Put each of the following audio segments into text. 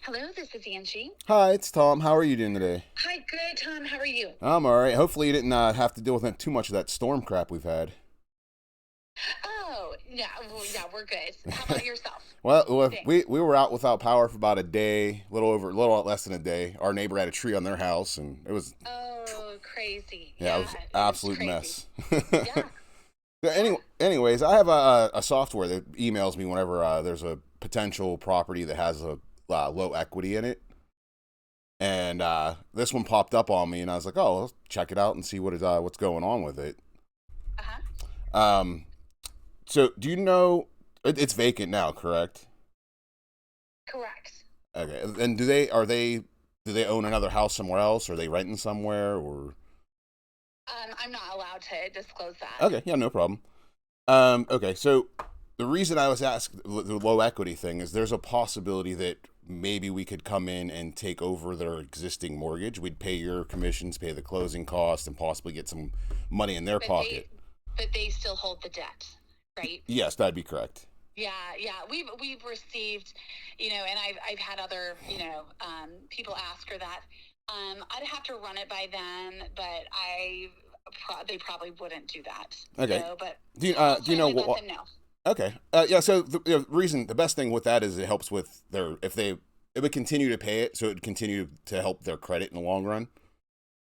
Hello, this is Angie. Hi, it's Tom. How are you doing today? Hi, good, Tom. How are you? I'm all right. Hopefully, you didn't have to deal with too much of that storm crap we've had. Oh, yeah, well, yeah, we're good. How about yourself? Well, Thanks. we were out without power for about a day, a little less than a day. Our neighbor had a tree on their house, and it was Oh, crazy. yeah, it Yeah, was it was absolute crazy. mess. Yeah, yeah. Anyways, I have a software that emails me whenever there's a potential property that has a low equity in it, and this one popped up on me, and I was like, oh, let's check it out and see what's going on with it. Uh-huh. Um, So, do you know it's vacant now, correct? Correct. Okay. And do they own another house somewhere else? Or are they renting somewhere or I'm not allowed to disclose that. Okay, yeah, no problem. Okay. So the reason I was asked the low equity thing is there's a possibility that maybe we could come in and take over their existing mortgage. We'd pay your commissions, pay the closing costs, and possibly get some money in their But they, pocket. but they still hold the debt, right? Yes, that'd be correct. Yeah, yeah. We've received, and I've had other, people ask her that. I'd have to run it by them, but they probably wouldn't do that. Okay. So, but Do I'll you know certainly let what? them know. Okay. Yeah. So the best thing with that is it helps with their if they it would continue to pay it, so it would continue to help their credit in the long run,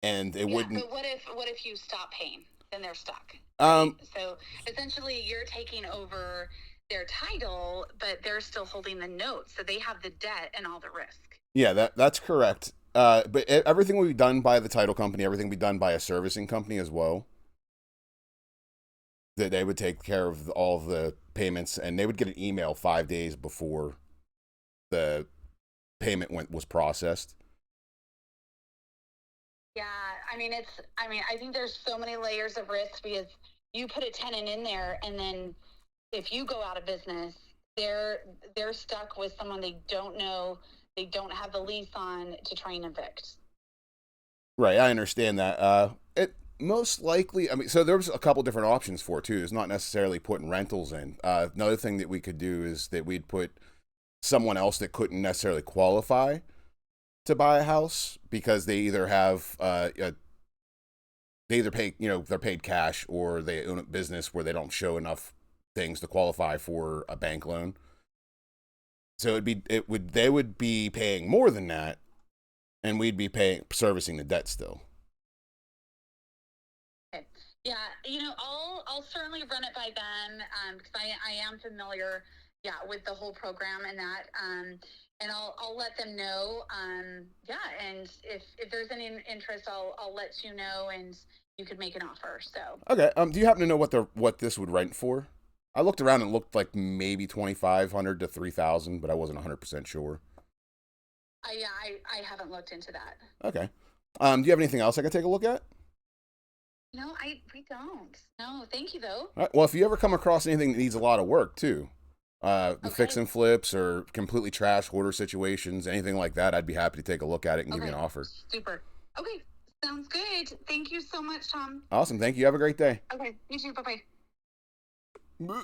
and it Yeah, wouldn't. but what if you stop paying? Then they're stuck, right? Um. So essentially, you're taking over their title, but they're still holding the note, so they have the debt and all the risk. Yeah. That's correct. But everything will be done by the title company. Everything will be done by a servicing company as well. That they would take care of all of the payments, and they would get an email 5 days before the payment was processed. Yeah, I think there's so many layers of risk because you put a tenant in there, and then if you go out of business, they're stuck with someone they don't know, they don't have the lease on to try and evict. Right, I understand that. It most likely, I mean, so there's a couple different options for it too. It's not necessarily putting rentals in. Another thing that we could do is that we'd put someone else that couldn't necessarily qualify to buy a house because they either have they either pay they're paid cash or they own a business where they don't show enough things to qualify for a bank loan. So they would be paying more than that, and we'd be paying servicing the debt still. Okay. Yeah, I'll certainly run it by them because I am familiar, yeah, with the whole program and that, and I'll let them know. Yeah, and if there's any interest, I'll let you know, and you could make an offer. So, Okay. Do you happen to know what this would rent for? I looked around and it looked like maybe 2,500 to 3,000, but I wasn't 100% sure. I haven't looked into that. Okay. Do you have anything else I could take a look at? No, I we don't. No, thank you though. All right. Well, if you ever come across anything that needs a lot of work too, the fix Okay. and flips or completely trash order situations, anything like that, I'd be happy to take a look at it and give you an Okay. offer. Super. Okay. Sounds good. Thank you so much, Tom. Awesome. Thank you. Have a great day. Okay. You too. Bye bye.